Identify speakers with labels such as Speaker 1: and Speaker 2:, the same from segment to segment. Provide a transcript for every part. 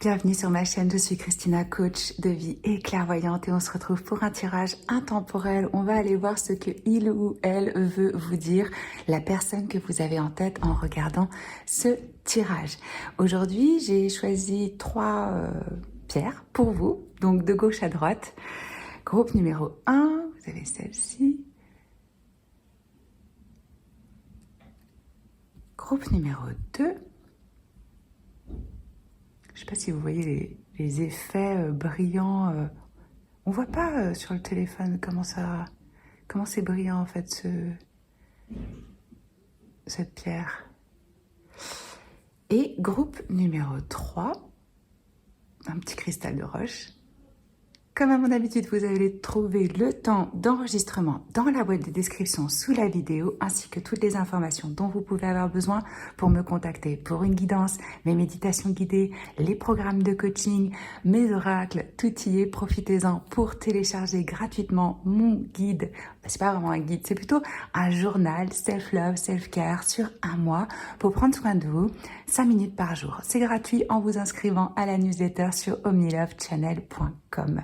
Speaker 1: Bienvenue sur ma chaîne, je suis Christina, coach de vie et clairvoyante et on se retrouve pour un tirage intemporel. On va aller voir ce que il ou elle veut vous dire, la personne que vous avez en tête en regardant ce tirage. Aujourd'hui, j'ai choisi trois pierres pour vous, donc de gauche à droite. Groupe numéro 1, vous avez celle-ci. Groupe numéro 2. Je ne sais pas si vous voyez les effets brillants. On ne voit pas sur le téléphone comment c'est brillant en fait cette pierre. Et groupe numéro 3, un petit cristal de roche. Comme à mon habitude, vous allez trouver le temps d'enregistrement dans la boîte de description sous la vidéo, ainsi que toutes les informations dont vous pouvez avoir besoin pour me contacter pour une guidance, mes méditations guidées, les programmes de coaching, mes oracles, tout y est. Profitez-en pour télécharger gratuitement mon guide. C'est pas vraiment un guide, c'est plutôt un journal self-love, self-care sur un mois pour prendre soin de vous, 5 minutes par jour. C'est gratuit en vous inscrivant à la newsletter sur omnilovechannel.com.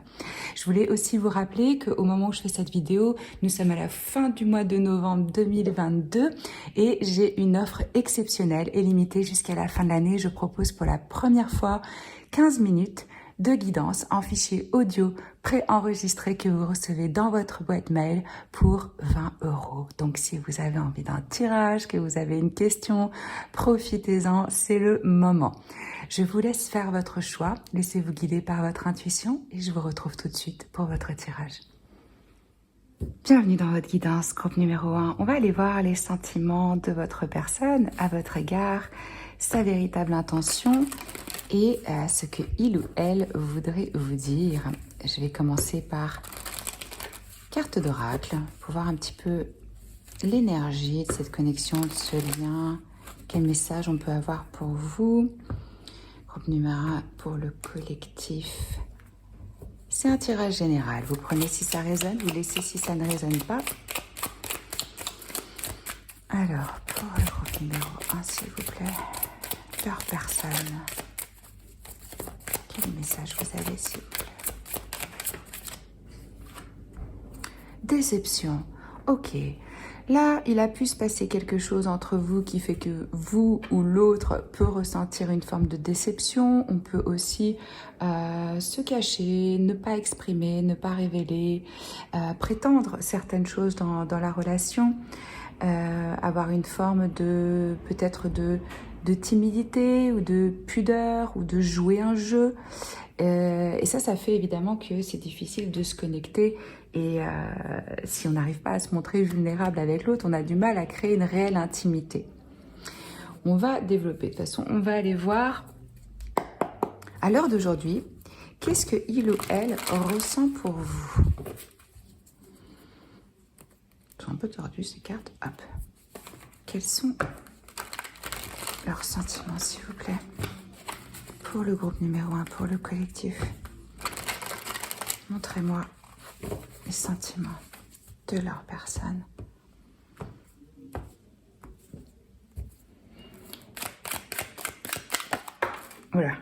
Speaker 1: Je voulais aussi vous rappeler qu'au moment où je fais cette vidéo, nous sommes à la fin du mois de novembre 2022 et j'ai une offre exceptionnelle et limitée jusqu'à la fin de l'année. Je propose pour la première fois 15 minutes de guidance en fichier audio préenregistré que vous recevez dans votre boîte mail pour 20 €. Donc si vous avez envie d'un tirage, que vous avez une question, profitez-en, c'est le moment. Je vous laisse faire votre choix, laissez-vous guider par votre intuition et je vous retrouve tout de suite pour votre tirage. Bienvenue dans votre guidance, groupe numéro 1. On va aller voir les sentiments de votre personne à votre égard, sa véritable intention et ce que il ou elle voudrait vous dire. Je vais commencer par carte d'oracle pour voir un petit peu l'énergie de cette connexion, de ce lien, quel message on peut avoir pour vous. Groupe numéro 1 pour le collectif. C'est un tirage général. Vous prenez si ça résonne, vous laissez si ça ne résonne pas. Alors, pour le groupe numéro 1, s'il vous plaît, leur personne. Quel message vous avez, s'il vous plaît? Déception. Ok. Là, il a pu se passer quelque chose entre vous qui fait que vous ou l'autre peut ressentir une forme de déception. On peut aussi se cacher, ne pas exprimer, ne pas révéler, prétendre certaines choses dans la relation, avoir une forme de peut-être de timidité ou de pudeur ou de jouer un jeu. Et ça fait évidemment que c'est difficile de se connecter et si on n'arrive pas à se montrer vulnérable avec l'autre, on a du mal à créer une réelle intimité. On va développer, de toute façon, on va aller voir à l'heure d'aujourd'hui, qu'est-ce que il ou elle ressent pour vous. Ils sont un peu tordus ces cartes, hop. Quels sont leurs sentiments, s'il vous plaît, pour le groupe numéro 1, pour le collectif? Montrez-moi les sentiments de leur personne. Voilà.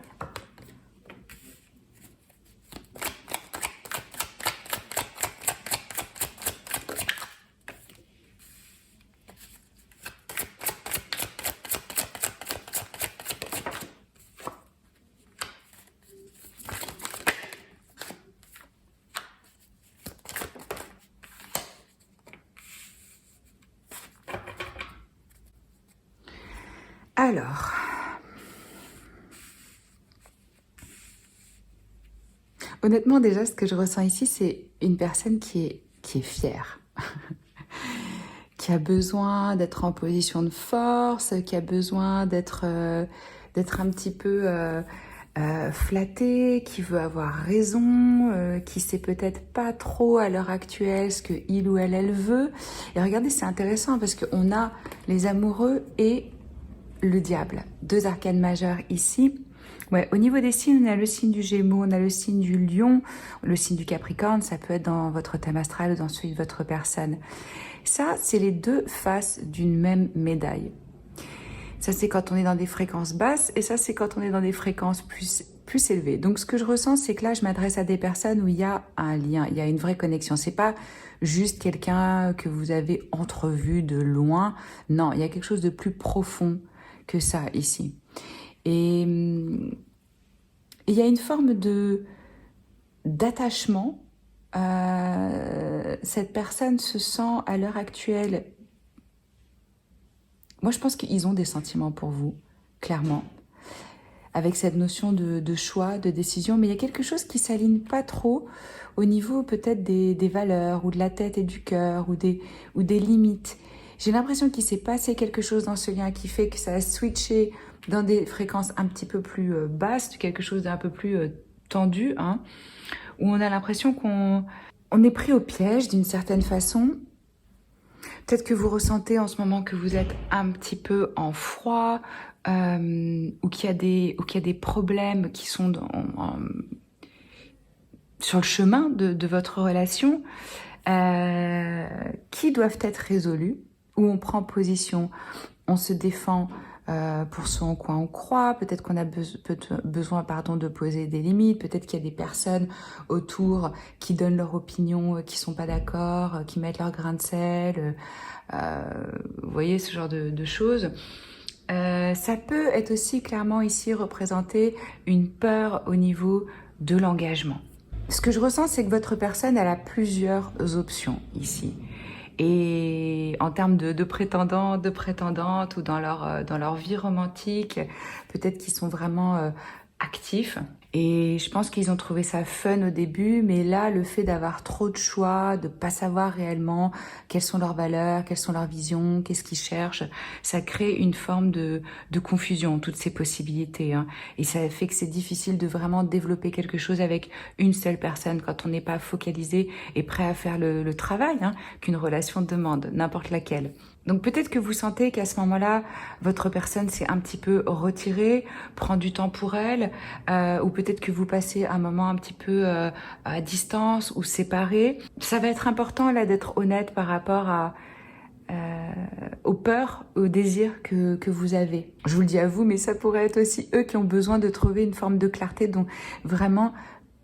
Speaker 1: Alors, honnêtement, déjà, ce que je ressens ici, c'est une personne qui est fière, qui a besoin d'être en position de force, qui a besoin d'être un petit peu flattée, qui veut avoir raison, qui sait peut-être pas trop à l'heure actuelle ce que il ou elle veut. Et regardez, c'est intéressant parce qu'on a les amoureux et le diable, 2 arcanes majeures ici. Ouais, au niveau des signes, on a le signe du Gémeaux, on a le signe du Lion, le signe du Capricorne, ça peut être dans votre thème astral ou dans celui de votre personne. Ça, c'est les deux faces d'une même médaille. Ça, c'est quand on est dans des fréquences basses et ça, c'est quand on est dans des fréquences plus plus élevé. Donc, ce que je ressens, c'est que là, je m'adresse à des personnes où il y a un lien, il y a une vraie connexion. C'est pas juste quelqu'un que vous avez entrevu de loin. Non, il y a quelque chose de plus profond que ça ici. Et il y a une forme d'attachement. Cette personne se sent à l'heure actuelle... Moi, je pense qu'ils ont des sentiments pour vous, clairement, avec cette notion de choix, de décision, mais il y a quelque chose qui s'aligne pas trop au niveau peut-être des valeurs, ou de la tête et du cœur, ou des limites. J'ai l'impression qu'il s'est passé quelque chose dans ce lien qui fait que ça a switché dans des fréquences un petit peu plus basses, quelque chose d'un peu plus tendu, hein, où on a l'impression qu'on est pris au piège d'une certaine façon. Peut-être que vous ressentez en ce moment que vous êtes un petit peu en froid, ou qu'il y a des problèmes qui sont sur le chemin de votre relation, qui doivent être résolus, où on prend position, on se défend pour ce en quoi on croit, peut-être qu'on a besoin de poser des limites, peut-être qu'il y a des personnes autour qui donnent leur opinion, qui sont pas d'accord, qui mettent leur grain de sel, vous voyez ce genre de choses. Ça peut être aussi clairement ici représenter une peur au niveau de l'engagement. Ce que je ressens, c'est que votre personne, elle a plusieurs options ici. Et en termes de prétendants, de prétendantes, ou dans leur vie romantique, peut-être qu'ils sont vraiment actifs. Et je pense qu'ils ont trouvé ça fun au début, mais là, le fait d'avoir trop de choix, de pas savoir réellement quelles sont leurs valeurs, quelles sont leurs visions, qu'est-ce qu'ils cherchent, ça crée une forme de confusion, toutes ces possibilités, hein. Et ça fait que c'est difficile de vraiment développer quelque chose avec une seule personne quand on n'est pas focalisé et prêt à faire le travail, hein, qu'une relation demande, n'importe laquelle. Donc peut-être que vous sentez qu'à ce moment-là, votre personne s'est un petit peu retirée, prend du temps pour elle, ou peut-être que vous passez un moment un petit peu à distance ou séparé. Ça va être important là d'être honnête par rapport aux peurs, aux désirs que vous avez. Je vous le dis à vous, mais ça pourrait être aussi eux qui ont besoin de trouver une forme de clarté. Donc vraiment,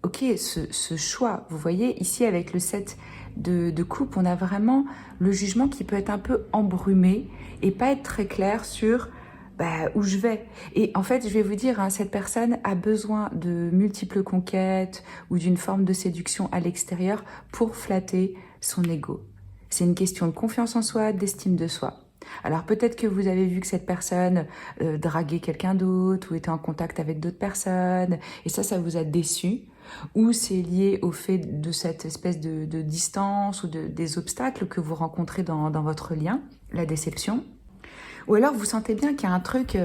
Speaker 1: ok, ce choix, vous voyez, ici avec le 7 de coupe, on a vraiment le jugement qui peut être un peu embrumé et pas être très clair sur où je vais. Et en fait, je vais vous dire, hein, cette personne a besoin de multiples conquêtes ou d'une forme de séduction à l'extérieur pour flatter son ego. C'est une question de confiance en soi, d'estime de soi. Alors peut-être que vous avez vu que cette personne draguait quelqu'un d'autre ou était en contact avec d'autres personnes, et ça vous a déçu. Ou c'est lié au fait de cette espèce de distance ou des obstacles que vous rencontrez dans votre lien, la déception. Ou alors vous sentez bien qu'il y a un truc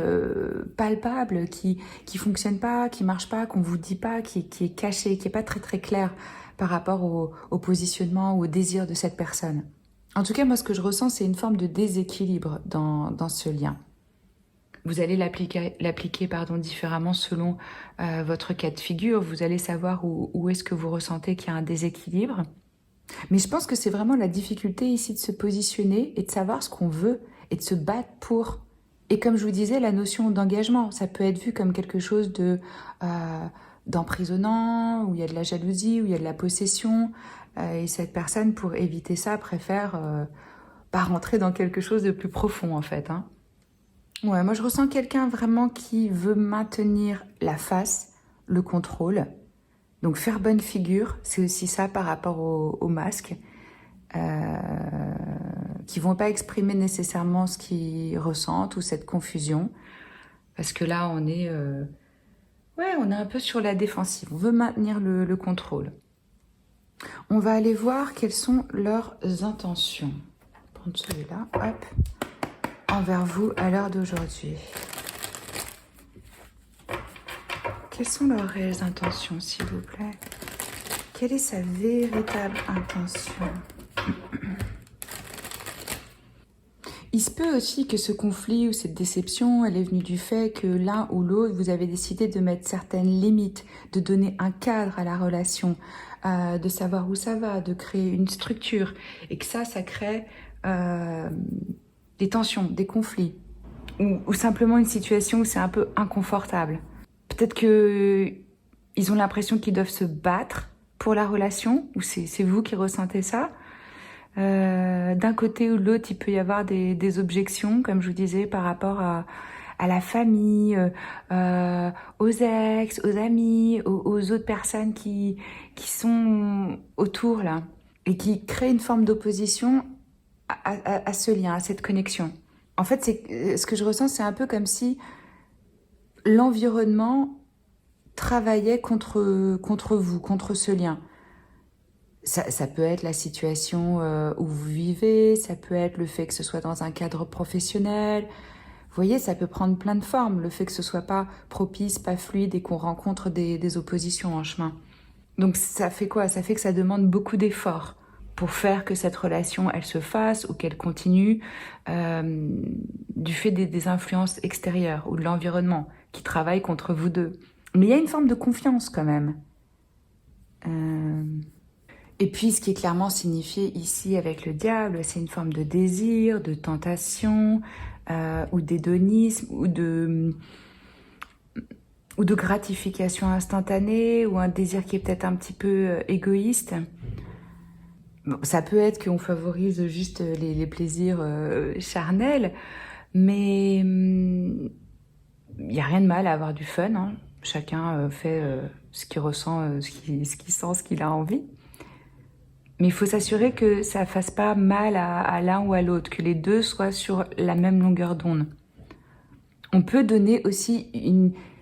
Speaker 1: palpable qui fonctionne pas, qui marche pas, qu'on vous dit pas, qui est caché, qui est pas très très clair par rapport au positionnement ou au désir de cette personne. En tout cas, moi ce que je ressens, c'est une forme de déséquilibre dans ce lien. Vous allez l'appliquer différemment selon votre cas de figure. Vous allez savoir où est-ce que vous ressentez qu'il y a un déséquilibre. Mais je pense que c'est vraiment la difficulté ici de se positionner et de savoir ce qu'on veut et de se battre pour. Et comme je vous disais, la notion d'engagement, ça peut être vu comme quelque chose d'emprisonnant, où il y a de la jalousie, où il y a de la possession. Et cette personne, pour éviter ça, préfère pas rentrer dans quelque chose de plus profond en fait, hein. Ouais, moi je ressens quelqu'un vraiment qui veut maintenir la face, le contrôle. Donc faire bonne figure, c'est aussi ça par rapport aux masques, qui vont pas exprimer nécessairement ce qu'ils ressentent ou cette confusion. Parce que là on est un peu sur la défensive, on veut maintenir le contrôle. On va aller voir quelles sont leurs intentions. Je vais prendre celui-là, hop. Envers vous à l'heure d'aujourd'hui. Quelles sont leurs réelles intentions, s'il vous plaît? Quelle est sa véritable intention? Il se peut aussi que ce conflit ou cette déception, elle est venue du fait que l'un ou l'autre, vous avez décidé de mettre certaines limites, de donner un cadre à la relation, de savoir où ça va, de créer une structure. Et que ça crée des tensions, des conflits, ou simplement une situation où c'est un peu inconfortable. Peut-être qu'il ils ont l'impression qu'ils doivent se battre pour la relation, ou c'est vous qui ressentez ça. D'un côté ou de l'autre, il peut y avoir des objections, comme je vous disais, par rapport à la famille, aux ex, aux amis, aux autres personnes qui sont autour là, et qui créent une forme d'opposition à ce lien, à cette connexion. En fait, ce que je ressens, c'est un peu comme si l'environnement travaillait contre vous, contre ce lien. Ça peut être la situation où vous vivez, ça peut être le fait que ce soit dans un cadre professionnel. Vous voyez, ça peut prendre plein de formes, le fait que ce soit pas propice, pas fluide et qu'on rencontre des oppositions en chemin. Donc ça fait quoi? Ça fait que ça demande beaucoup d'efforts pour faire que cette relation, elle se fasse ou qu'elle continue du fait des influences extérieures ou de l'environnement qui travaillent contre vous deux. Mais il y a une forme de confiance quand même. Et puis, ce qui est clairement signifié ici avec le diable, c'est une forme de désir, de tentation, ou d'hédonisme, ou de gratification instantanée, ou un désir qui est peut-être un petit peu égoïste. Bon, ça peut être qu'on favorise juste les plaisirs charnels, mais il n'y a rien de mal à avoir du fun, hein. Chacun fait ce qu'il ressent, ce qu'il sent, ce qu'il a envie. Mais il faut s'assurer que ça ne fasse pas mal à l'un ou à l'autre, que les deux soient sur la même longueur d'onde. On peut donner aussi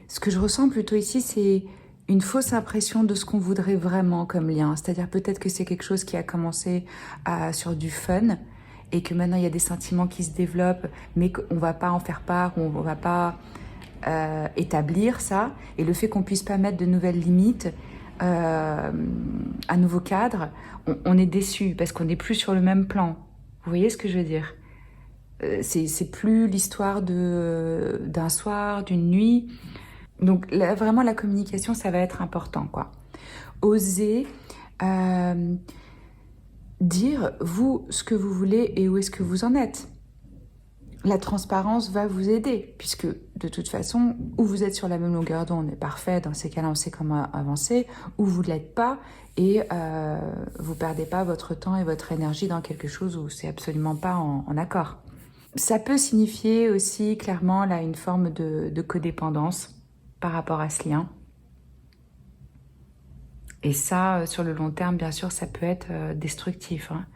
Speaker 1: ce que je ressens plutôt ici, c'est une fausse impression de ce qu'on voudrait vraiment comme lien. C'est-à-dire peut-être que c'est quelque chose qui a commencé sur du fun et que maintenant il y a des sentiments qui se développent, mais qu'on ne va pas en faire part, ou on ne va pas établir ça. Et le fait qu'on ne puisse pas mettre de nouvelles limites, un nouveau cadre, on est déçu parce qu'on n'est plus sur le même plan. Vous voyez ce que je veux dire? C'est plus l'histoire d'un soir, d'une nuit. Donc là, vraiment la communication, ça va être important, quoi. Oser dire vous ce que vous voulez et où est-ce que vous en êtes. La transparence va vous aider, puisque de toute façon, ou vous êtes sur la même longueur d'onde, est parfait, dans ces cas-là, on sait comment avancer, ou vous ne l'êtes pas, et vous ne perdez pas votre temps et votre énergie dans quelque chose où c'est absolument pas en accord. Ça peut signifier aussi clairement là, une forme de codépendance par rapport à ce lien. Et ça, sur le long terme, bien sûr, ça peut être destructif, hein.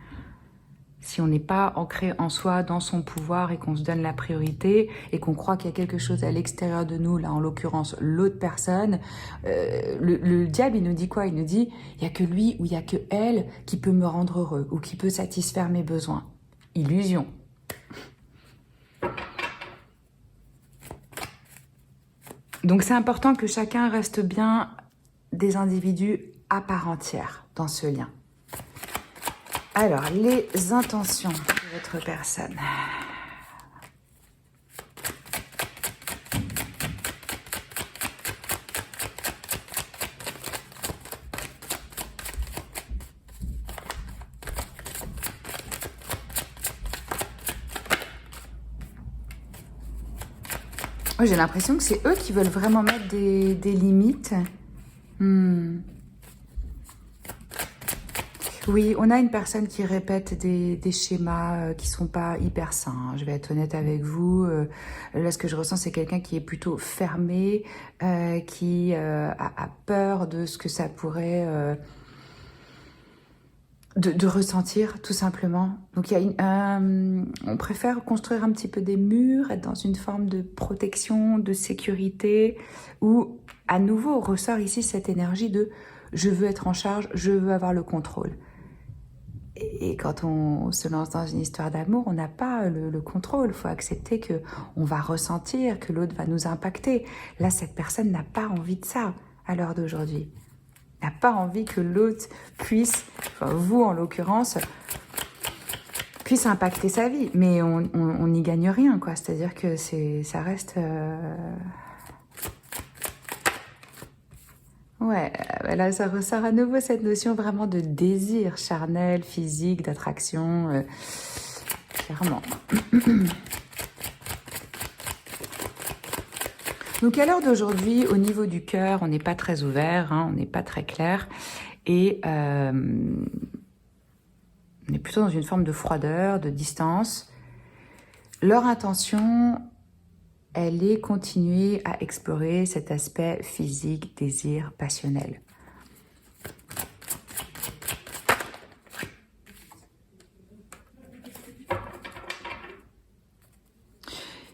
Speaker 1: Si on n'est pas ancré en soi, dans son pouvoir, et qu'on se donne la priorité, et qu'on croit qu'il y a quelque chose à l'extérieur de nous, là en l'occurrence l'autre personne, le diable il nous dit quoi? Il nous dit, il n'y a que lui ou il n'y a que elle qui peut me rendre heureux, ou qui peut satisfaire mes besoins. Illusion. Donc c'est important que chacun reste bien des individus à part entière dans ce lien. Alors, les intentions de votre personne. Oh, j'ai l'impression que c'est eux qui veulent vraiment mettre des limites. Oui, on a une personne qui répète des schémas qui sont pas hyper sains, hein. Je vais être honnête avec vous. Là, ce que je ressens, c'est quelqu'un qui est plutôt fermé, qui a peur de ce que ça pourrait... De ressentir, tout simplement. Donc, il y a on préfère construire un petit peu des murs, être dans une forme de protection, de sécurité, où, à nouveau, ressort ici cette énergie de « je veux être en charge, je veux avoir le contrôle ». Et quand on se lance dans une histoire d'amour, on n'a pas le contrôle. Il faut accepter qu'on va ressentir, que l'autre va nous impacter. Là, cette personne n'a pas envie de ça à l'heure d'aujourd'hui. N'a pas envie que l'autre puisse, enfin vous en l'occurrence, puisse impacter sa vie. Mais on n'y gagne rien, quoi. C'est-à-dire que ça reste... Ouais, là ça ressort à nouveau cette notion vraiment de désir charnel, physique, d'attraction, clairement. Donc à l'heure d'aujourd'hui, au niveau du cœur, on n'est pas très ouvert, hein, on n'est pas très clair. Et on est plutôt dans une forme de froideur, de distance. Leur intention, elle est continuer à explorer cet aspect physique, désir, passionnel.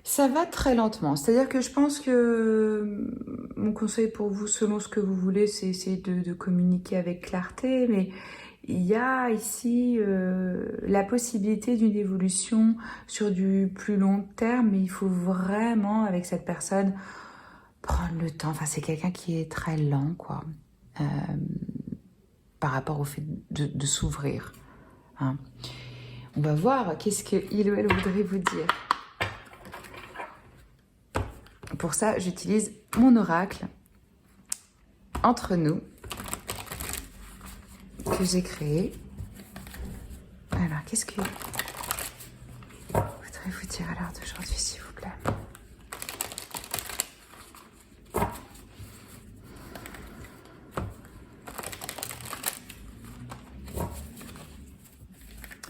Speaker 1: Ça va très lentement, c'est-à-dire que je pense que mon conseil pour vous, selon ce que vous voulez, c'est essayer de communiquer avec clarté, mais il y a ici la possibilité d'une évolution sur du plus long terme, mais il faut vraiment, avec cette personne, prendre le temps. Enfin, c'est quelqu'un qui est très lent, quoi, par rapport au fait de s'ouvrir. Hein. On va voir qu'est-ce qu'il ou elle voudrait vous dire. Pour ça, j'utilise mon oracle entre nous que j'ai créé. Alors, qu'est-ce que voudrais vous dire à l'heure d'aujourd'hui, s'il vous plaît?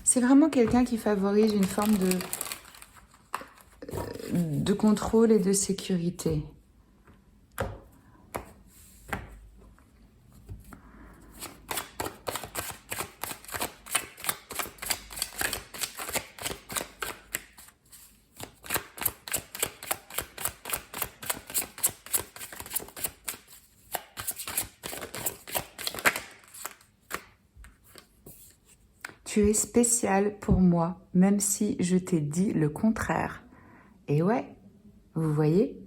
Speaker 1: C'est vraiment quelqu'un qui favorise une forme de contrôle et de sécurité. Tu es spécial pour moi, même si je t'ai dit le contraire. Et ouais, vous voyez,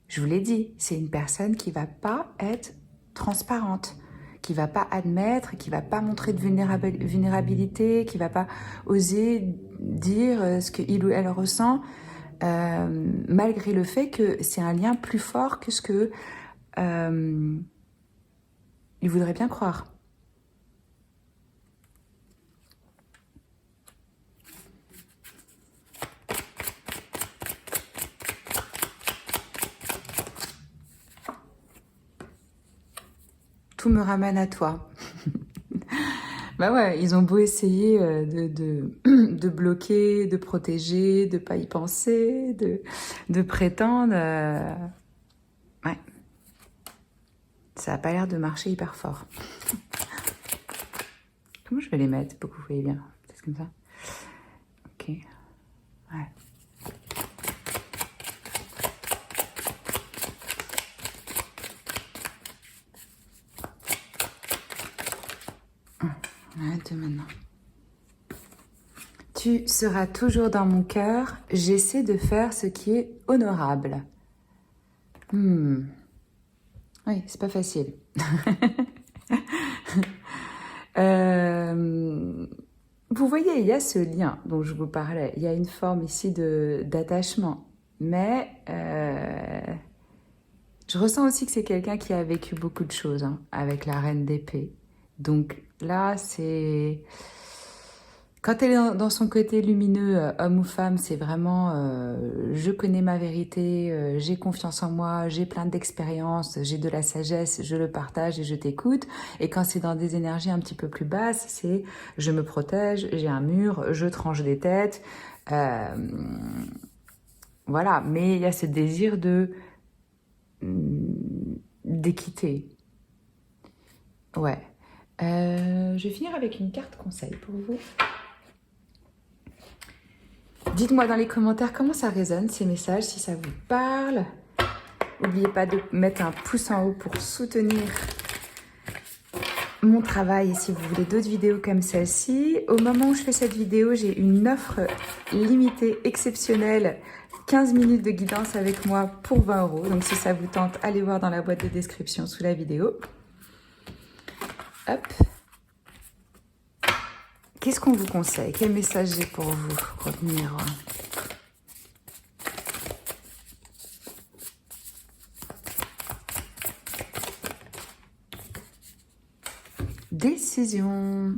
Speaker 1: je vous l'ai dit, c'est une personne qui va pas être transparente, qui va pas admettre, qui va pas montrer de vulnérabilité, qui va pas oser dire ce qu'il ou elle ressent, malgré le fait que c'est un lien plus fort que ce que il voudrait bien croire. Tout me ramène à toi. Bah ouais, ils ont beau essayer de bloquer, de protéger, de pas y penser, de prétendre. Ouais. Ça n'a pas l'air de marcher hyper fort. Comment je vais les mettre pour que vous voyez bien? Peut-être comme ça. Ok. Ouais. Arrête maintenant. Tu seras toujours dans mon cœur. J'essaie de faire ce qui est honorable. Oui, c'est pas facile. Vous voyez, il y a ce lien dont je vous parlais. Il y a une forme ici d'attachement. Mais je ressens aussi que c'est quelqu'un qui a vécu beaucoup de choses hein, avec la reine d'épée. Donc là, c'est... Quand elle est dans son côté lumineux, homme ou femme, c'est vraiment je connais ma vérité, j'ai confiance en moi, j'ai plein d'expériences, j'ai de la sagesse, je le partage et je t'écoute. Et quand c'est dans des énergies un petit peu plus basses, c'est je me protège, j'ai un mur, je tranche des têtes. Voilà, mais il y a ce désir d'équité. Ouais. Je vais finir avec une carte conseil pour vous. Dites-moi dans les commentaires comment ça résonne, ces messages, si ça vous parle. N'oubliez pas de mettre un pouce en haut pour soutenir mon travail et si vous voulez d'autres vidéos comme celle-ci. Au moment où je fais cette vidéo, j'ai une offre limitée, exceptionnelle, 15 minutes de guidance avec moi pour 20 €. Donc si ça vous tente, allez voir dans la boîte de description sous la vidéo. Hop. Qu'est-ce qu'on vous conseille? Quel message j'ai pour vous retenir? Décision.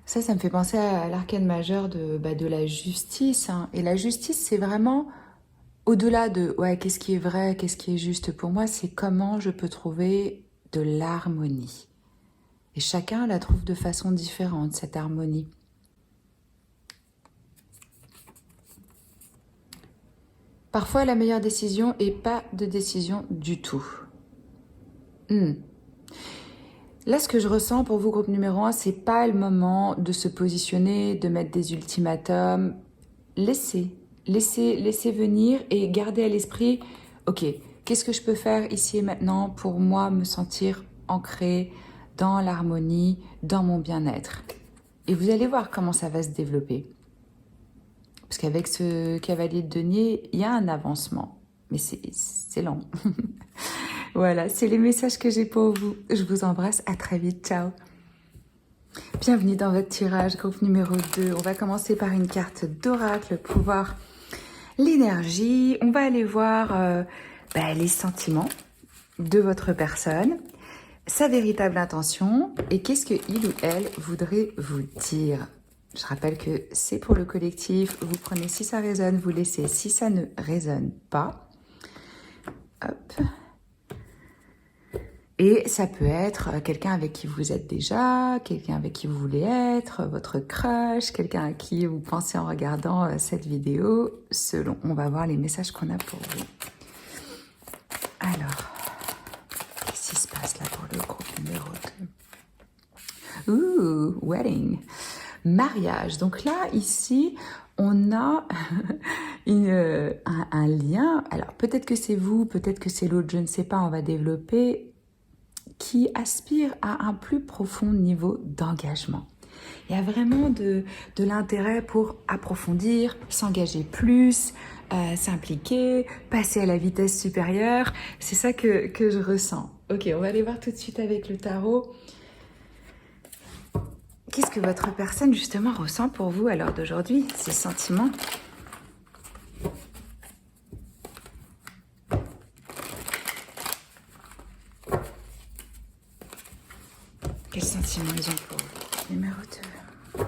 Speaker 1: Ça me fait penser à l'arcane majeur de la justice. Hein. Et la justice, c'est vraiment au-delà de ouais, qu'est-ce qui est vrai, qu'est-ce qui est juste pour moi, c'est comment je peux trouver de l'harmonie. Et chacun la trouve de façon différente, cette harmonie. Parfois, la meilleure décision est pas de décision du tout. Là, ce que je ressens pour vous, groupe numéro 1, c'est pas le moment de se positionner, de mettre des ultimatums. Laissez venir et gardez à l'esprit, ok, qu'est-ce que je peux faire ici et maintenant pour moi me sentir ancré dans l'harmonie, dans mon bien-être. Et vous allez voir comment ça va se développer. Parce qu'avec ce cavalier de denier, il y a un avancement, mais c'est lent. Voilà, c'est les messages que j'ai pour vous. Je vous embrasse, à très vite, ciao. Bienvenue dans votre tirage, groupe numéro 2. On va commencer par une carte d'oracle pour voir l'énergie. On va aller voir les sentiments de votre personne, sa véritable intention et qu'est-ce que il ou elle voudrait vous dire. Je rappelle que c'est pour le collectif. Vous prenez si ça résonne, vous laissez si ça ne résonne pas. Hop. Et ça peut être quelqu'un avec qui vous êtes déjà, quelqu'un avec qui vous voulez être, votre crush, quelqu'un à qui vous pensez en regardant cette vidéo, selon. On va voir les messages qu'on a pour vous. Alors, qu'est-ce qui se passe là pour le groupe numéro 2? Ouh, wedding. Mariage. Donc là, ici, on a un lien. Alors, peut-être que c'est vous, peut-être que c'est l'autre, je ne sais pas, on va développer, qui aspire à un plus profond niveau d'engagement. Il y a vraiment de l'intérêt pour approfondir, s'engager plus, s'impliquer, passer à la vitesse supérieure. C'est ça que je ressens. Ok, on va aller voir tout de suite avec le tarot. Qu'est-ce que votre personne justement ressent pour vous à l'heure d'aujourd'hui, ces sentiments ? Quels sentiments ils ont pour vous? Numéro 2.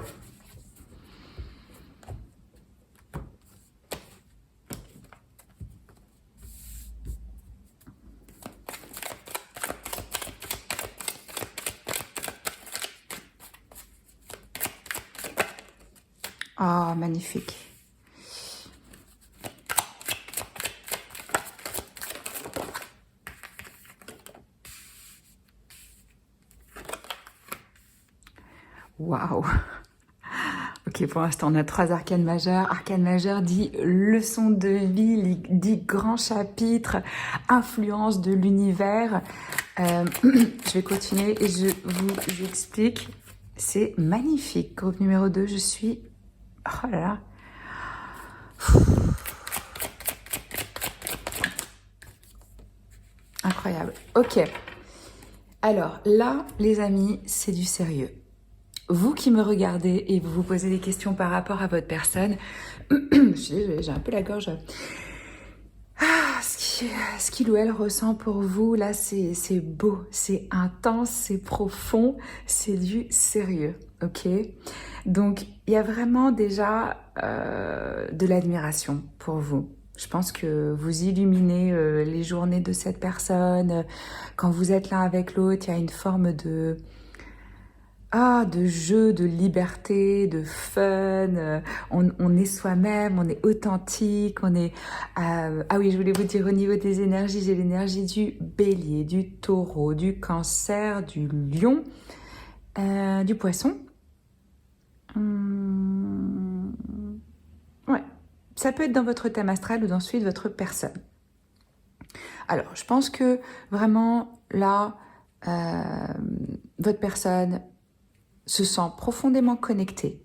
Speaker 1: Oh, magnifique. Waouh. Ok, pour l'instant, on a 3 arcanes majeures. Arcane majeur dit leçon de vie, dit grand chapitre, influence de l'univers. Je vais continuer et je vous explique. C'est magnifique. Groupe numéro 2, je suis... Oh là là. Incroyable. Ok. Alors là, les amis, c'est du sérieux. Vous qui me regardez et vous vous posez des questions par rapport à votre personne, je suis désolée, j'ai un peu la gorge. Ce qu'il ou elle ressent pour vous, là, c'est beau, c'est intense, c'est profond, c'est du sérieux, ok? Donc, il y a vraiment déjà de l'admiration pour vous. Je pense que vous illuminez les journées de cette personne. Quand vous êtes l'un avec l'autre, il y a une forme de jeu, de liberté, de fun, on est soi-même, on est authentique, on est... ah oui, je voulais vous dire au niveau des énergies, j'ai l'énergie du bélier, du taureau, du cancer, du lion, du poisson. Ouais, ça peut être dans votre thème astral ou dans celui de votre personne. Alors, je pense que vraiment, là, votre personne se sent profondément connectée.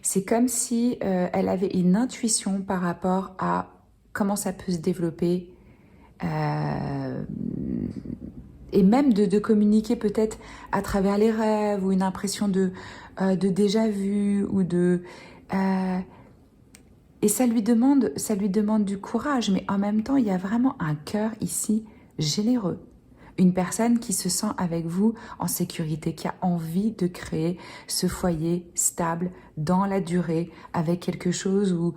Speaker 1: C'est comme si elle avait une intuition par rapport à comment ça peut se développer et même de communiquer peut-être à travers les rêves ou une impression de déjà-vu ou de... et ça lui demande du courage, mais en même temps, il y a vraiment un cœur ici généreux. Une personne qui se sent avec vous en sécurité, qui a envie de créer ce foyer stable dans la durée, avec quelque chose où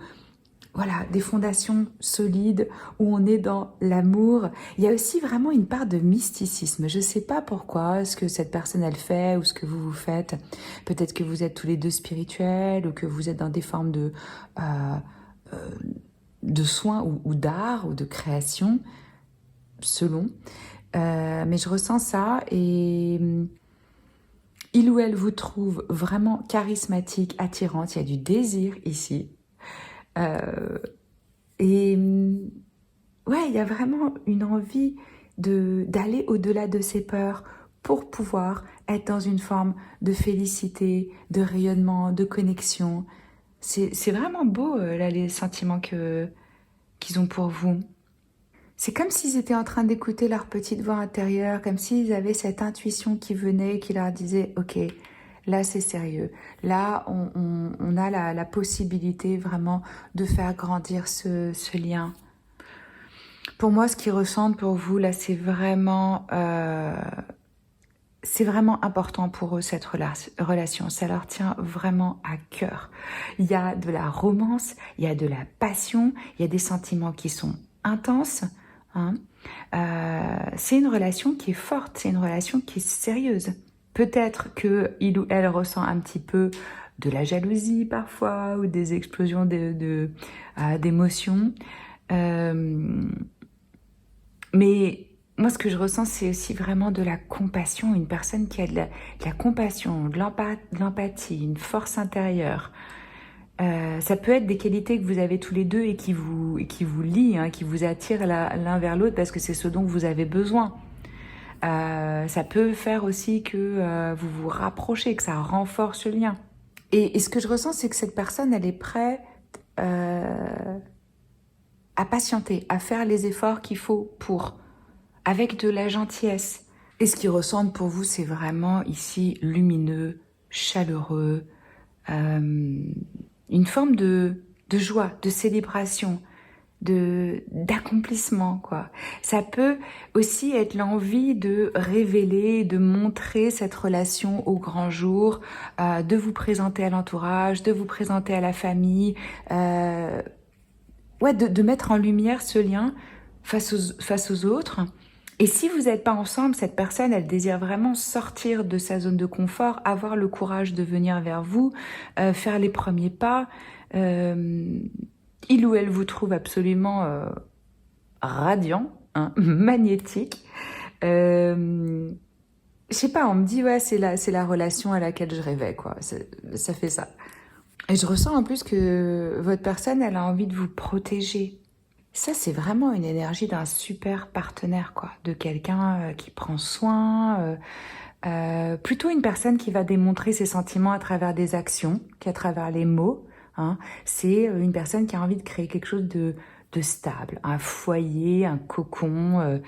Speaker 1: voilà, des fondations solides où on est dans l'amour. Il y a aussi vraiment une part de mysticisme. Je ne sais pas pourquoi, ce que cette personne elle fait ou ce que vous faites. Peut-être que vous êtes tous les deux spirituels ou que vous êtes dans des formes de soins ou d'art ou de création, selon. Mais je ressens ça et il ou elle vous trouve vraiment charismatique, attirante. Il y a du désir ici. Et ouais, il y a vraiment une envie d'aller au-delà de ses peurs pour pouvoir être dans une forme de félicité, de rayonnement, de connexion. C'est vraiment beau, là, les sentiments qu'ils ont pour vous. C'est comme s'ils étaient en train d'écouter leur petite voix intérieure, comme s'ils avaient cette intuition qui venait, qui leur disait « Ok, là c'est sérieux. Là, on a la possibilité vraiment de faire grandir ce lien. » Pour moi, ce qu'ils ressentent pour vous, là, c'est vraiment important pour eux, cette relation. Ça leur tient vraiment à cœur. Il y a de la romance, il y a de la passion, il y a des sentiments qui sont intenses. Hein. C'est une relation qui est forte, c'est une relation qui est sérieuse. Peut-être qu'il ou elle ressent un petit peu de la jalousie parfois ou des explosions d'émotions. Mais moi, ce que je ressens, c'est aussi vraiment de la compassion. Une personne qui a de la compassion, de l'empathie, une force intérieure. Ça peut être des qualités que vous avez tous les deux et qui vous lient, hein, qui vous attirent l'un vers l'autre parce que c'est ce dont vous avez besoin. Ça peut faire aussi que vous vous rapprochez, que ça renforce le lien. Et ce que je ressens, c'est que cette personne, elle est prête à patienter, à faire les efforts qu'il faut pour, avec de la gentillesse. Et ce qu'ils ressentent pour vous, c'est vraiment ici lumineux, chaleureux, une forme de joie, de célébration, d'accomplissement, quoi. Ça peut aussi être l'envie de révéler, de montrer cette relation au grand jour, de vous présenter à l'entourage, de vous présenter à la famille, ouais, de mettre en lumière ce lien face aux autres. Et si vous n'êtes pas ensemble, cette personne, elle désire vraiment sortir de sa zone de confort, avoir le courage de venir vers vous, faire les premiers pas. Il ou elle vous trouve absolument radiant, hein, magnétique. Je sais pas, on me dit, ouais, c'est la relation à laquelle je rêvais, quoi. Ça fait ça. Et je ressens en plus que votre personne, elle a envie de vous protéger. Ça, c'est vraiment une énergie d'un super partenaire, quoi. De quelqu'un qui prend soin, plutôt une personne qui va démontrer ses sentiments à travers des actions qu'à travers les mots. Hein. C'est une personne qui a envie de créer quelque chose de stable, un foyer, un cocon.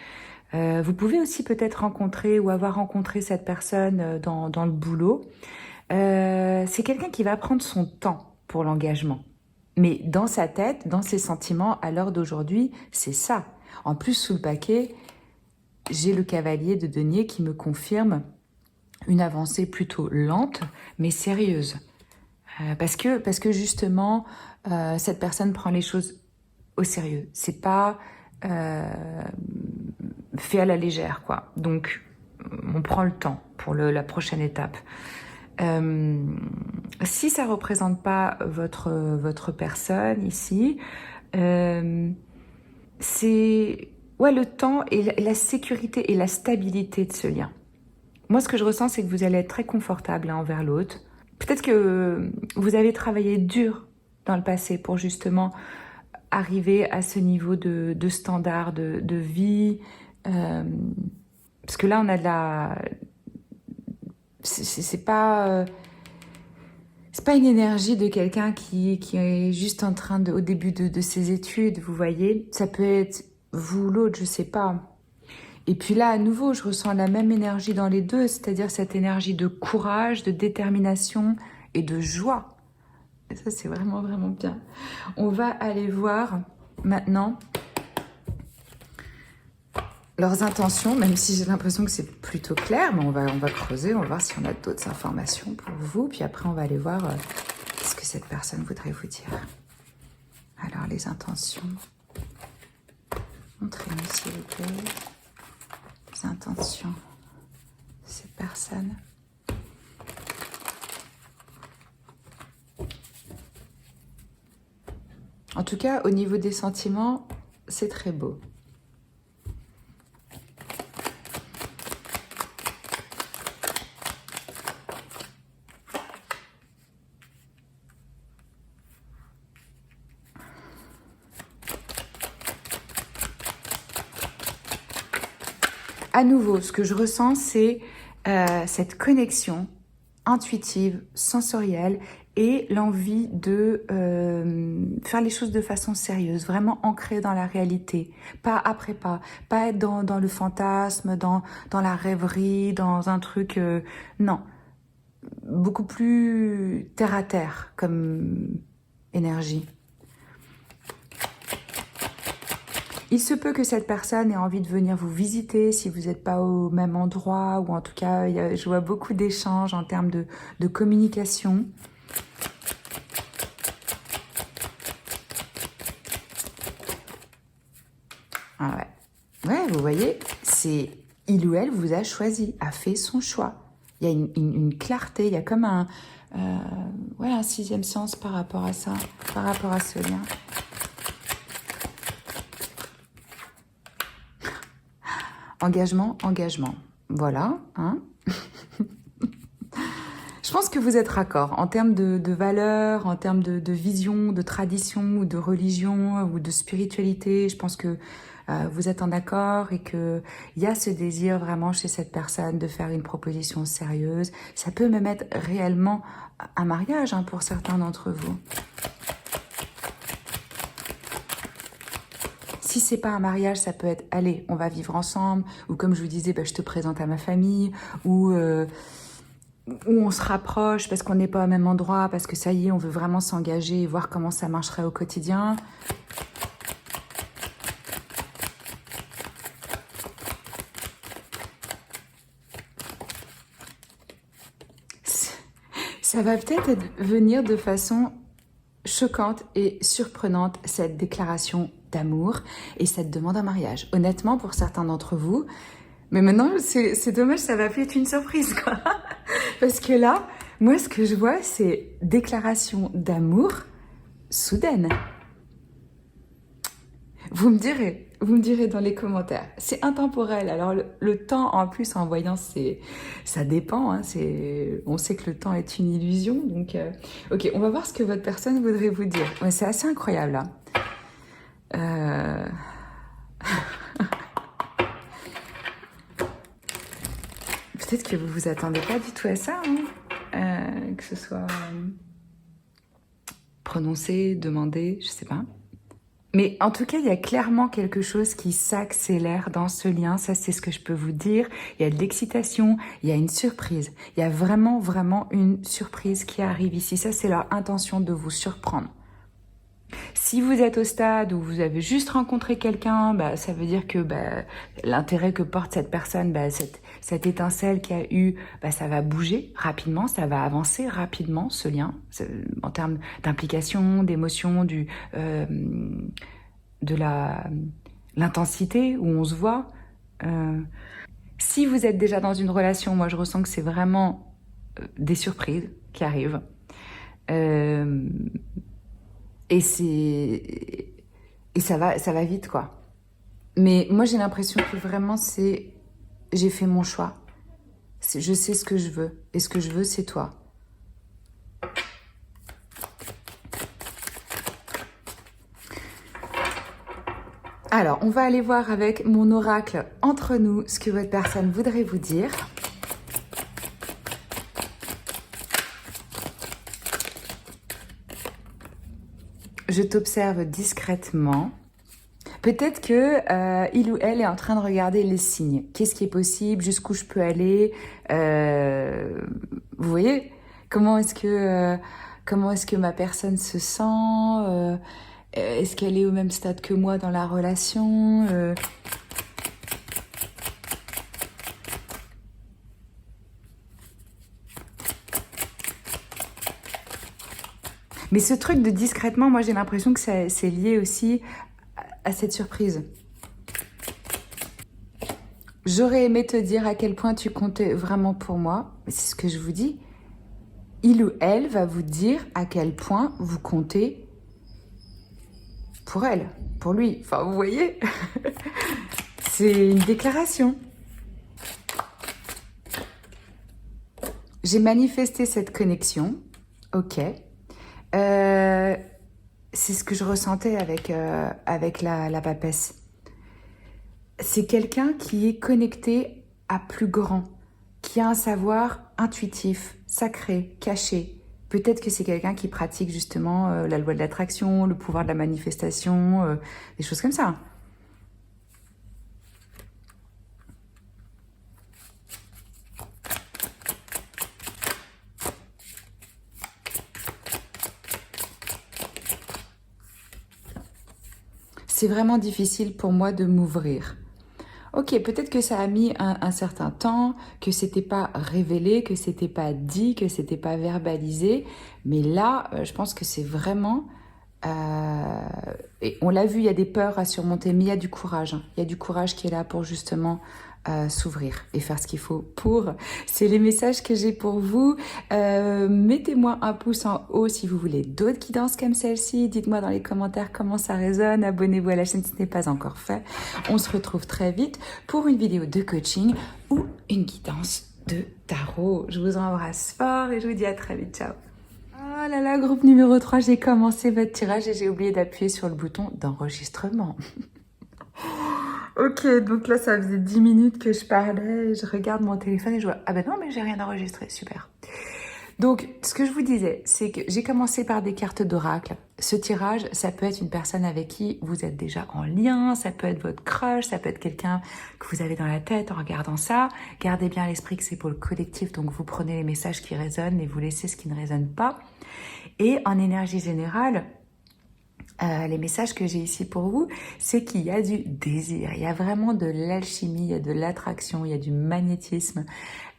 Speaker 1: Vous pouvez aussi peut-être rencontrer ou avoir rencontré cette personne dans le boulot. C'est quelqu'un qui va prendre son temps pour l'engagement. Mais dans sa tête, dans ses sentiments, à l'heure d'aujourd'hui, c'est ça. En plus, sous le paquet, j'ai le cavalier de denier qui me confirme une avancée plutôt lente, mais sérieuse. Parce que justement, cette personne prend les choses au sérieux. C'est pas fait à la légère, quoi. Donc, on prend le temps pour la prochaine étape. Si ça représente pas votre personne ici, c'est ouais, le temps et la sécurité et la stabilité de ce lien. Moi, ce que je ressens, c'est que vous allez être très confortable l'un envers l'autre. Peut-être que vous avez travaillé dur dans le passé pour justement arriver à ce niveau de standard de vie. Parce que là, on a de la... C'est pas une énergie de quelqu'un qui est juste en train au début de ses études, vous voyez. Ça peut être vous ou l'autre, je sais pas. Et puis là, à nouveau, je ressens la même énergie dans les deux, c'est-à-dire cette énergie de courage, de détermination et de joie. Et ça, c'est vraiment, vraiment bien. On va aller voir maintenant leurs intentions, même si j'ai l'impression que c'est plutôt clair, mais on va creuser, on va voir si on a d'autres informations pour vous, puis après on va aller voir ce que cette personne voudrait vous dire. Alors, Alors, les intentions. Montrez-nous, s'il vous plaît, les intentions de cette personne. En tout cas, au niveau des sentiments, c'est très beau. À nouveau, ce que je ressens, c'est cette connexion intuitive, sensorielle et l'envie de faire les choses de façon sérieuse, vraiment ancrée dans la réalité, pas après pas être dans le fantasme, dans la rêverie, dans un truc... non, beaucoup plus terre à terre comme énergie. Il se peut que cette personne ait envie de venir vous visiter si vous n'êtes pas au même endroit, ou en tout cas, je vois beaucoup d'échanges en termes de communication. Ah ouais. Ouais, vous voyez, c'est il ou elle vous a choisi, a fait son choix. Il y a une clarté, il y a comme un sixième sens par rapport à ça, par rapport à ce lien. Engagement, engagement. Voilà, hein. Je pense que vous êtes raccord en termes de valeurs, en termes de vision, de tradition, ou de religion, ou de spiritualité. Je pense que vous êtes en accord et qu'il y a ce désir vraiment chez cette personne de faire une proposition sérieuse. Ça peut même être réellement un mariage, hein, pour certains d'entre vous. Si c'est pas un mariage, ça peut être « allez, on va vivre ensemble » ou comme je vous disais, je te présente à ma famille, ou on se rapproche parce qu'on n'est pas au même endroit, parce que ça y est, on veut vraiment s'engager et voir comment ça marcherait au quotidien. Ça va peut-être venir de façon choquante et surprenante, cette déclaration d'amour et cette demande en mariage. Honnêtement, pour certains d'entre vous, mais maintenant, c'est dommage, ça va plus être une surprise, quoi. Parce que là, moi, ce que je vois, c'est déclaration d'amour soudaine. Vous me direz dans les commentaires. C'est intemporel. Alors, le temps, en plus, en voyance, ça dépend. Hein, on sait que le temps est une illusion. Donc, ok, on va voir ce que votre personne voudrait vous dire. Ouais, c'est assez incroyable, là. Peut-être que vous vous attendez pas du tout à ça, hein, que ce soit prononcé, demandé, je sais pas. Mais en tout cas, il y a clairement quelque chose qui s'accélère dans ce lien. Ça, c'est ce que je peux vous dire. Il y a de l'excitation, il y a une surprise. Il y a vraiment, vraiment une surprise qui arrive ici. Ça, c'est leur intention de vous surprendre. Si vous êtes au stade où vous avez juste rencontré quelqu'un, ça veut dire que l'intérêt que porte cette personne, cette étincelle qu'il y a eu, ça va bouger rapidement, ça va avancer rapidement, ce lien, en termes d'implication, d'émotion, de l'intensité où on se voit. Si vous êtes déjà dans une relation, moi je ressens que c'est vraiment des surprises qui arrivent. Et ça va vite, quoi. Mais moi, j'ai l'impression que vraiment, j'ai fait mon choix. Je sais ce que je veux. Et ce que je veux, c'est toi. Alors, on va aller voir avec mon oracle entre nous ce que votre personne voudrait vous dire. Je t'observe discrètement. Peut-être que il ou elle est en train de regarder les signes. Qu'est-ce qui est possible? Jusqu'où je peux aller? Vous voyez? Comment est-ce que ma personne se sent? Est-ce qu'elle est au même stade que moi dans la relation? Mais ce truc de discrètement, moi j'ai l'impression que c'est lié aussi à cette surprise. J'aurais aimé te dire à quel point tu comptais vraiment pour moi, mais c'est ce que je vous dis. Il ou elle va vous dire à quel point vous comptez pour elle, pour lui. Enfin, vous voyez, c'est une déclaration. J'ai manifesté cette connexion, ok. C'est ce que je ressentais avec la papesse. C'est quelqu'un qui est connecté à plus grand, qui a un savoir intuitif, sacré, caché. Peut-être que c'est quelqu'un qui pratique justement la loi de l'attraction, le pouvoir de la manifestation, des choses comme ça. C'est vraiment difficile pour moi de m'ouvrir. Ok, peut-être que ça a mis un certain temps, que c'était pas révélé, que c'était pas dit, que c'était pas verbalisé, mais là, je pense que c'est vraiment... et on l'a vu, il y a des peurs à surmonter, mais il y a du courage. Hein. Il y a du courage qui est là pour justement s'ouvrir et faire ce qu'il faut pour. C'est les messages que j'ai pour vous. Mettez-moi un pouce en haut si vous voulez d'autres guidances comme celle-ci. Dites-moi dans les commentaires comment ça résonne. Abonnez-vous à la chaîne si ce n'est pas encore fait. On se retrouve très vite pour une vidéo de coaching ou une guidance de tarot. Je vous embrasse fort et je vous dis à très vite. Ciao. Oh là là, groupe numéro 3, j'ai commencé votre tirage et j'ai oublié d'appuyer sur le bouton d'enregistrement. Ok, donc là, ça faisait 10 minutes que je parlais, et je regarde mon téléphone et je vois, ah ben non, mais j'ai rien enregistré, super. Donc, ce que je vous disais, c'est que j'ai commencé par des cartes d'oracle. Ce tirage, ça peut être une personne avec qui vous êtes déjà en lien, ça peut être votre crush, ça peut être quelqu'un que vous avez dans la tête en regardant ça. Gardez bien à l'esprit que c'est pour le collectif, donc vous prenez les messages qui résonnent et vous laissez ce qui ne résonne pas. Et en énergie générale, les messages que j'ai ici pour vous, c'est qu'il y a du désir, il y a vraiment de l'alchimie, il y a de l'attraction, il y a du magnétisme,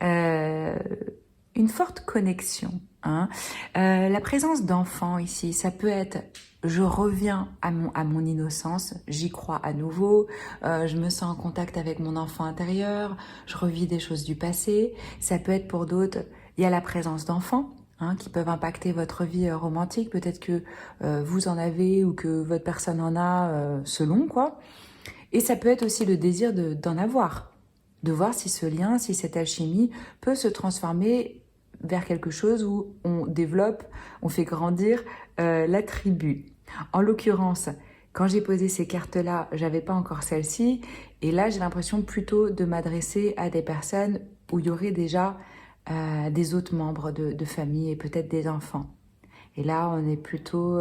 Speaker 1: une forte connexion. Hein. La présence d'enfants ici, ça peut être je reviens à mon innocence, j'y crois à nouveau, je me sens en contact avec mon enfant intérieur, je revis des choses du passé. Ça peut être pour d'autres, il y a la présence d'enfants. Hein, qui peuvent impacter votre vie romantique. Peut-être que vous en avez ou que votre personne en a, selon quoi. Et ça peut être aussi le désir d'en avoir, de voir si ce lien, si cette alchimie peut se transformer vers quelque chose où on développe, on fait grandir la tribu. En l'occurrence, quand j'ai posé ces cartes-là, j'avais pas encore celle-ci. Et là, j'ai l'impression plutôt de m'adresser à des personnes où il y aurait déjà des autres membres de famille et peut-être des enfants. Et là, on est plutôt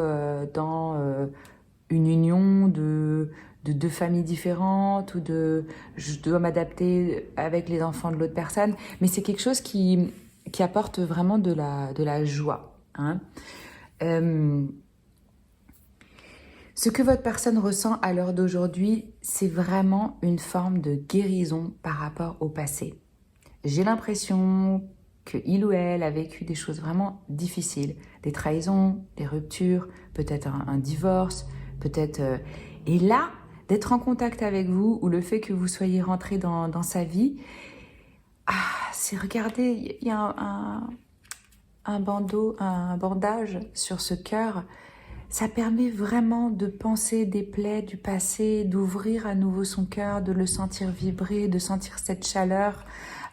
Speaker 1: dans une union de deux familles différentes ou je dois m'adapter avec les enfants de l'autre personne. Mais c'est quelque chose qui apporte vraiment de la joie. Hein. Ce que votre personne ressent à l'heure d'aujourd'hui, c'est vraiment une forme de guérison par rapport au passé. J'ai l'impression qu'il ou elle a vécu des choses vraiment difficiles, des trahisons, des ruptures, peut-être un divorce, peut-être... Et là, d'être en contact avec vous, ou le fait que vous soyez rentré dans sa vie, c'est, regardez, il y a un bandeau, un bandage sur ce cœur. Ça permet vraiment de penser des plaies du passé, d'ouvrir à nouveau son cœur, de le sentir vibrer, de sentir cette chaleur,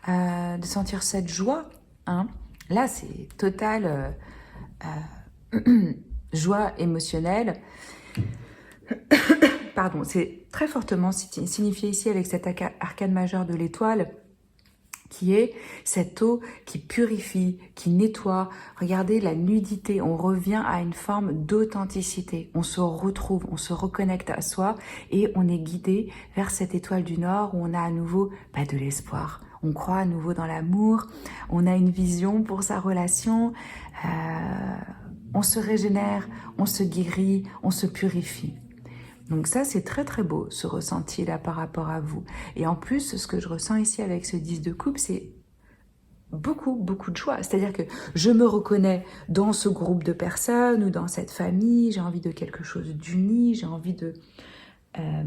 Speaker 1: de sentir cette joie. Hein. Là, c'est total joie émotionnelle. Pardon, c'est très fortement signifié ici avec cet arcane majeur de l'étoile, qui est cette eau qui purifie, qui nettoie. Regardez la nudité, on revient à une forme d'authenticité. On se retrouve, on se reconnecte à soi et on est guidé vers cette étoile du Nord où on a à nouveau de l'espoir. On croit à nouveau dans l'amour, on a une vision pour sa relation, on se régénère, on se guérit, on se purifie. Donc ça, c'est très très beau, ce ressenti-là par rapport à vous. Et en plus, ce que je ressens ici avec ce 10 de coupe, c'est beaucoup, beaucoup de joie. C'est-à-dire que je me reconnais dans ce groupe de personnes ou dans cette famille, j'ai envie de quelque chose d'uni, j'ai envie de, euh,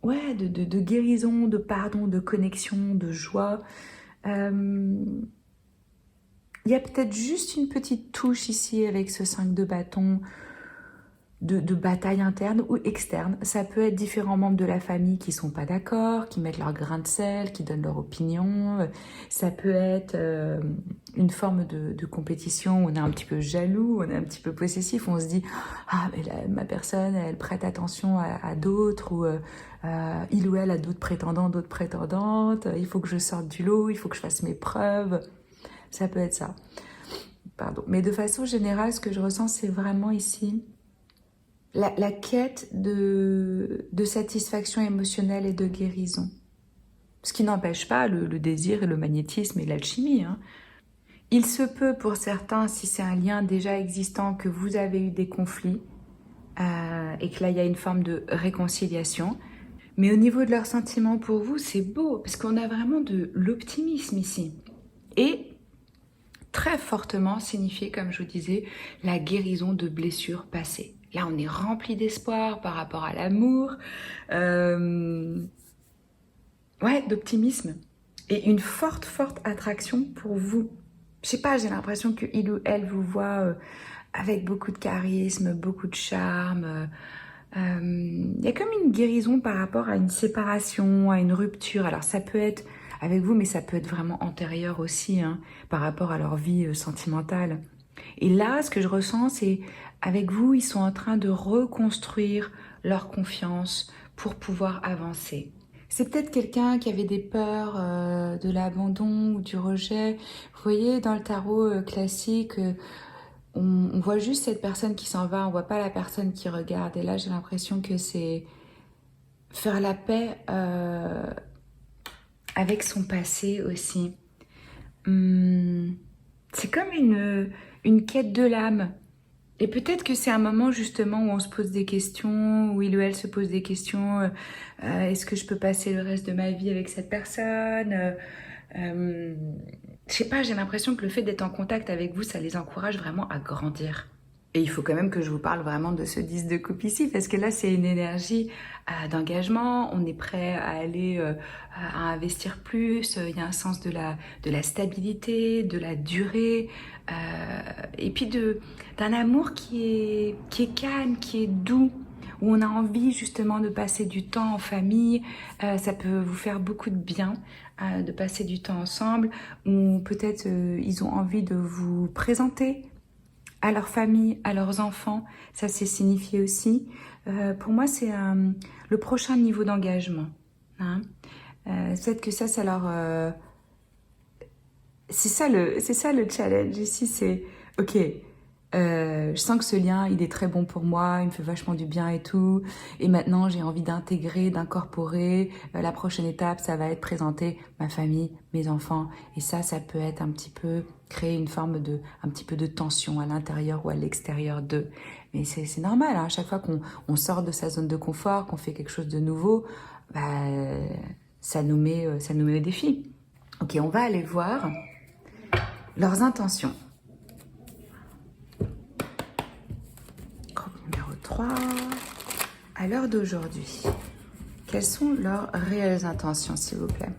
Speaker 1: ouais, de guérison, de pardon, de connexion, de joie. Il y a peut-être juste une petite touche ici avec ce 5 de bâton, de bataille interne ou externe. Ça peut être différents membres de la famille qui sont pas d'accord, qui mettent leur grain de sel, qui donnent leur opinion. Ça peut être une forme de compétition où on est un petit peu jaloux, on est un petit peu possessif, on se dit « Ah, mais là, ma personne, elle prête attention à d'autres » ou il ou elle a d'autres prétendants, d'autres prétendantes, il faut que je sorte du lot, il faut que je fasse mes preuves. » Ça peut être ça. Pardon. Mais de façon générale, ce que je ressens, c'est vraiment ici la quête de satisfaction émotionnelle et de guérison. Ce qui n'empêche pas le désir et le magnétisme et l'alchimie. Hein. Il se peut pour certains, si c'est un lien déjà existant, que vous avez eu des conflits et que là, il y a une forme de réconciliation. Mais au niveau de leurs sentiments pour vous, c'est beau, parce qu'on a vraiment de l'optimisme ici. Et très fortement signifié, comme je vous disais, la guérison de blessures passées. Là, on est rempli d'espoir par rapport à l'amour, ouais, d'optimisme et une forte, forte attraction pour vous. Je sais pas, j'ai l'impression que il ou elle vous voit avec beaucoup de charisme, beaucoup de charme. Il y a comme une guérison par rapport à une séparation, à une rupture. Alors ça peut être avec vous, mais ça peut être vraiment antérieur aussi, hein, par rapport à leur vie sentimentale. Et là, ce que je ressens, c'est avec vous, ils sont en train de reconstruire leur confiance pour pouvoir avancer. C'est peut-être quelqu'un qui avait des peurs de l'abandon ou du rejet. Vous voyez, dans le tarot classique, on voit juste cette personne qui s'en va, on voit pas la personne qui regarde. Et là, j'ai l'impression que c'est faire la paix avec son passé aussi. C'est comme une quête de l'âme. Et peut-être que c'est un moment justement où on se pose des questions, où il ou elle se pose des questions. Est-ce que je peux passer le reste de ma vie avec cette personne je sais pas, j'ai l'impression que le fait d'être en contact avec vous, ça les encourage vraiment à grandir. Et il faut quand même que je vous parle vraiment de ce 10 de coupe ici, parce que là, c'est une énergie d'engagement, on est prêt à aller à investir plus, il y a un sens de la stabilité, de la durée, et puis d'un amour qui est calme, qui est doux, où on a envie justement de passer du temps en famille, ça peut vous faire beaucoup de bien de passer du temps ensemble, ou peut-être ils ont envie de vous présenter à leur famille, à leurs enfants, ça c'est signifié aussi. Pour moi, c'est le prochain niveau d'engagement. Hein. Peut-être que ça leur... c'est ça le challenge ici, c'est ok, je sens que ce lien, il est très bon pour moi, il me fait vachement du bien et tout. Et maintenant, j'ai envie d'intégrer, d'incorporer. La prochaine étape, ça va être présenter ma famille, mes enfants. Et ça peut être un petit peu créer une forme un petit peu de tension à l'intérieur ou à l'extérieur d'eux. Mais c'est normal, hein, à chaque fois qu'on sort de sa zone de confort, qu'on fait quelque chose de nouveau, bah, ça nous met au défi. Ok, on va aller voir leurs intentions. Numéro 3, à l'heure d'aujourd'hui, quelles sont leurs réelles intentions, s'il vous plaît?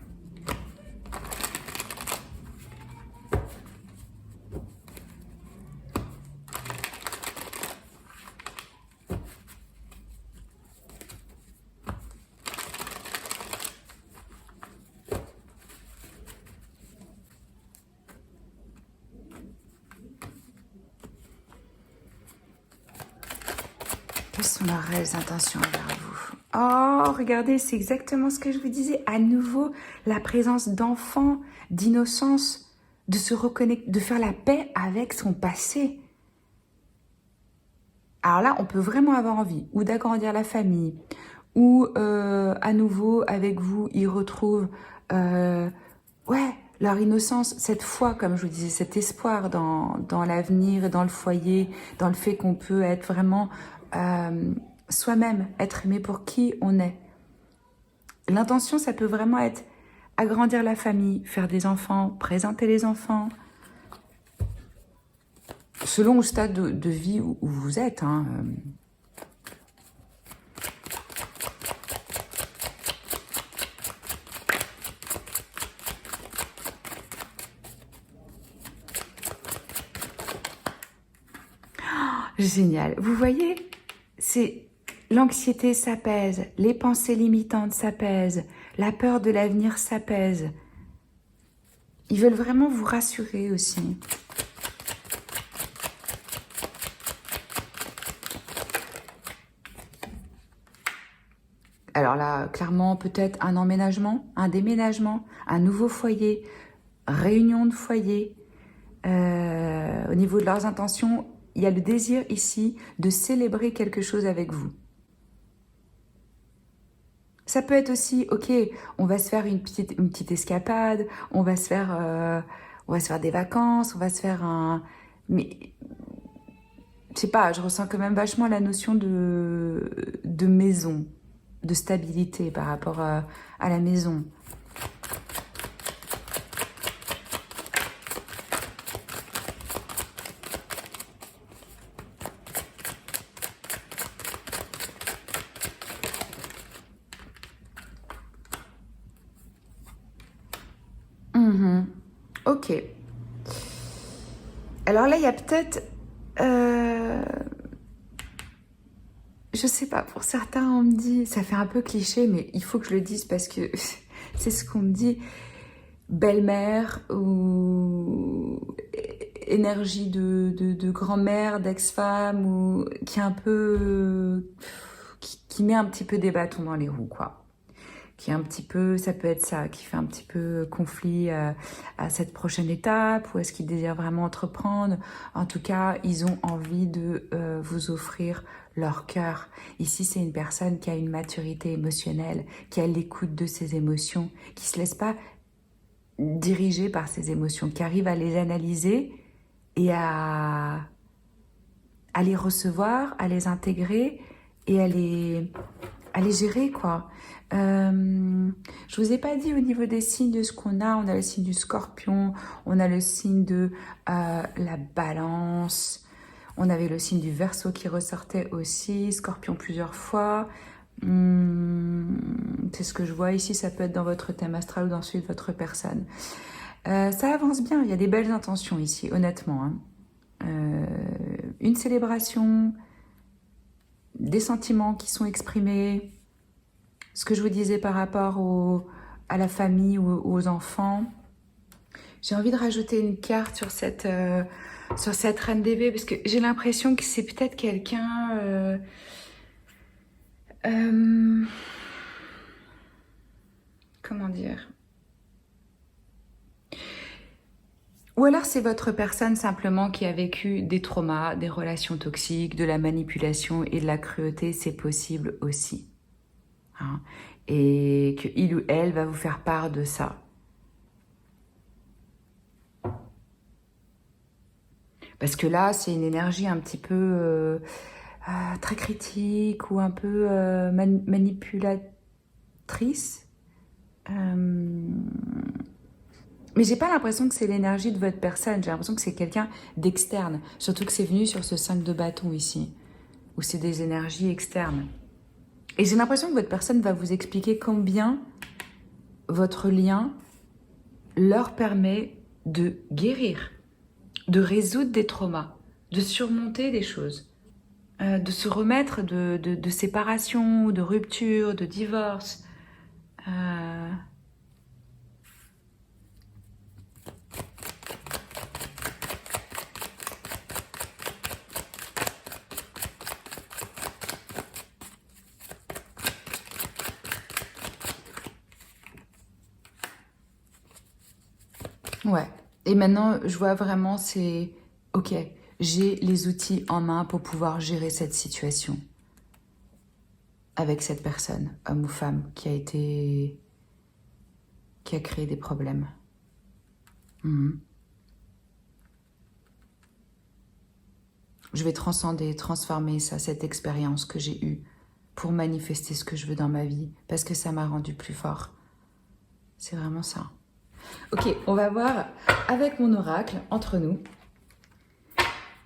Speaker 1: Quelles sont leurs réelles intentions envers vous? Oh, regardez, c'est exactement ce que je vous disais. À nouveau, la présence d'enfants, d'innocence, de se reconnecter, de faire la paix avec son passé. Alors là, on peut vraiment avoir envie ou d'agrandir la famille, ou à nouveau, avec vous, ils retrouvent ouais, leur innocence, cette foi, comme je vous disais, cet espoir dans l'avenir et dans le foyer, dans le fait qu'on peut être vraiment soi-même, être aimé pour qui on est. L'intention, ça peut vraiment être agrandir la famille, faire des enfants, présenter les enfants, selon le stade de vie où vous êtes. Hein. Génial. Vous voyez, c'est l'anxiété s'apaise, les pensées limitantes s'apaisent, la peur de l'avenir s'apaise. Ils veulent vraiment vous rassurer aussi. Alors là, clairement, peut-être un emménagement, un déménagement, un nouveau foyer, réunion de foyer. Au niveau de leurs intentions, il y a le désir ici de célébrer quelque chose avec vous. Ça peut être aussi, ok, on va se faire une petite escapade, on va se faire des vacances, on va se faire un... Mais, je sais pas, je ressens quand même vachement la notion de maison, de stabilité par rapport à la maison. Ok. Alors là, il y a peut-être... je sais pas, pour certains, on me dit... Ça fait un peu cliché, mais il faut que je le dise parce que c'est ce qu'on me dit. Belle-mère ou énergie de grand-mère, d'ex-femme, ou qui est un peu... qui met un petit peu des bâtons dans les roues, quoi. Qui est un petit peu, ça peut être ça, qui fait un petit peu conflit à cette prochaine étape, ou est-ce qu'ils désirent vraiment entreprendre. En tout cas, ils ont envie de vous offrir leur cœur. Ici, c'est une personne qui a une maturité émotionnelle, qui a l'écoute de ses émotions, qui ne se laisse pas diriger par ses émotions, qui arrive à les analyser et à les recevoir, à les intégrer et à les gérer, quoi. Je vous ai pas dit au niveau des signes de ce qu'on a. On a le signe du scorpion, on a le signe de la balance, on avait le signe du verseau qui ressortait aussi, scorpion plusieurs fois. C'est ce que je vois ici, ça peut être dans votre thème astral ou dans celui de votre personne. Ça avance bien, il y a des belles intentions ici, honnêtement. Hein. Une célébration, des sentiments qui sont exprimés, ce que je vous disais par rapport à la famille ou aux enfants. J'ai envie de rajouter une carte sur cette reine d'épée parce que j'ai l'impression que c'est peut-être quelqu'un... comment dire? Ou alors c'est votre personne simplement qui a vécu des traumas, des relations toxiques, de la manipulation et de la cruauté, c'est possible aussi. Hein, et qu'il ou elle va vous faire part de ça. Parce que là, c'est une énergie un petit peu très critique ou un peu manipulatrice. Mais j'ai pas l'impression que c'est l'énergie de votre personne. J'ai l'impression que c'est quelqu'un d'externe. Surtout que c'est venu sur ce 5 de bâton ici, où c'est des énergies externes. Et j'ai l'impression que votre personne va vous expliquer combien votre lien leur permet de guérir, de résoudre des traumas, de surmonter des choses, de se remettre de séparation, de rupture, de divorce. Ouais. Et maintenant, je vois vraiment, c'est... Ok, j'ai les outils en main pour pouvoir gérer cette situation avec cette personne, homme ou femme, qui a créé des problèmes. Je vais transformer ça, cette expérience que j'ai eue pour manifester ce que je veux dans ma vie, parce que ça m'a rendu plus fort. C'est vraiment ça. Ok, on va voir avec mon oracle, entre nous,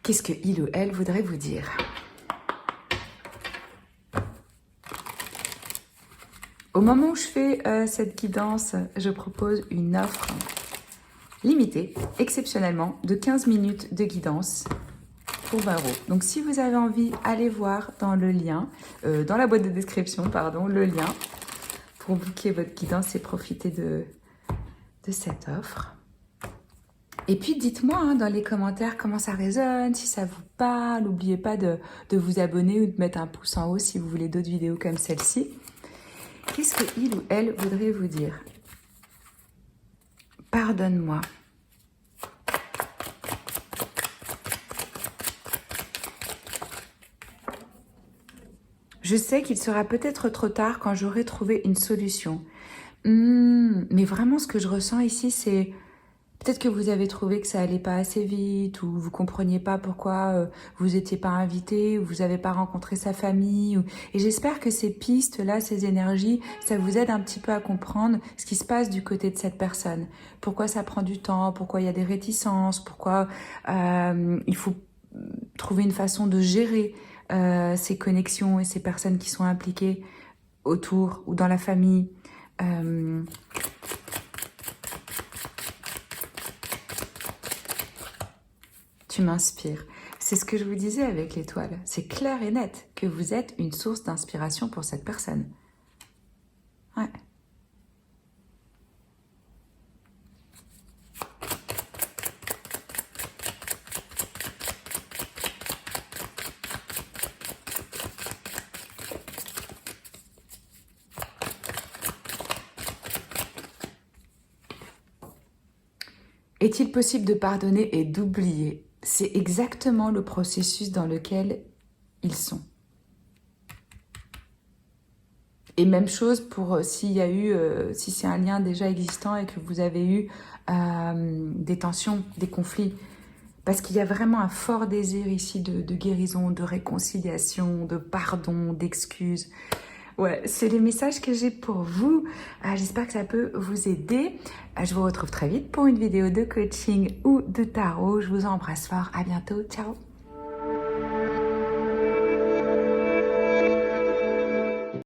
Speaker 1: qu'est-ce que il ou elle voudrait vous dire. Au moment où je fais cette guidance, je propose une offre limitée, exceptionnellement, de 15 minutes de guidance pour 20 €. Donc si vous avez envie, allez voir dans le lien, dans la boîte de description, pardon, le lien pour booker votre guidance et profiter de cette offre. Et puis dites-moi hein, dans les commentaires comment ça résonne, si ça vous parle. N'oubliez pas de vous abonner ou de mettre un pouce en haut si vous voulez d'autres vidéos comme celle-ci. Qu'est-ce que il ou elle voudrait vous dire? Pardonne-moi. Je sais qu'il sera peut-être trop tard quand j'aurai trouvé une solution. Mais vraiment, ce que je ressens ici, c'est peut-être que vous avez trouvé que ça allait pas assez vite ou vous compreniez pas pourquoi vous n'étiez pas invité ou vous n'avez pas rencontré sa famille. Et j'espère que ces pistes-là, ces énergies, ça vous aide un petit peu à comprendre ce qui se passe du côté de cette personne. Pourquoi ça prend du temps, pourquoi il y a des réticences, pourquoi il faut trouver une façon de gérer ces connexions et ces personnes qui sont impliquées autour ou dans la famille. Tu m'inspires. C'est ce que je vous disais avec l'étoile. C'est clair et net que vous êtes une source d'inspiration pour cette personne. Ouais. Est-il possible de pardonner et d'oublier? C'est exactement le processus dans lequel ils sont. Et même chose pour s'il y a eu, si c'est un lien déjà existant et que vous avez eu des tensions, des conflits. Parce qu'il y a vraiment un fort désir ici de guérison, de réconciliation, de pardon, d'excuses. Ouais, c'est les messages que j'ai pour vous. J'espère que ça peut vous aider. Je vous retrouve très vite pour une vidéo de coaching ou de tarot. Je vous embrasse fort. À bientôt. Ciao.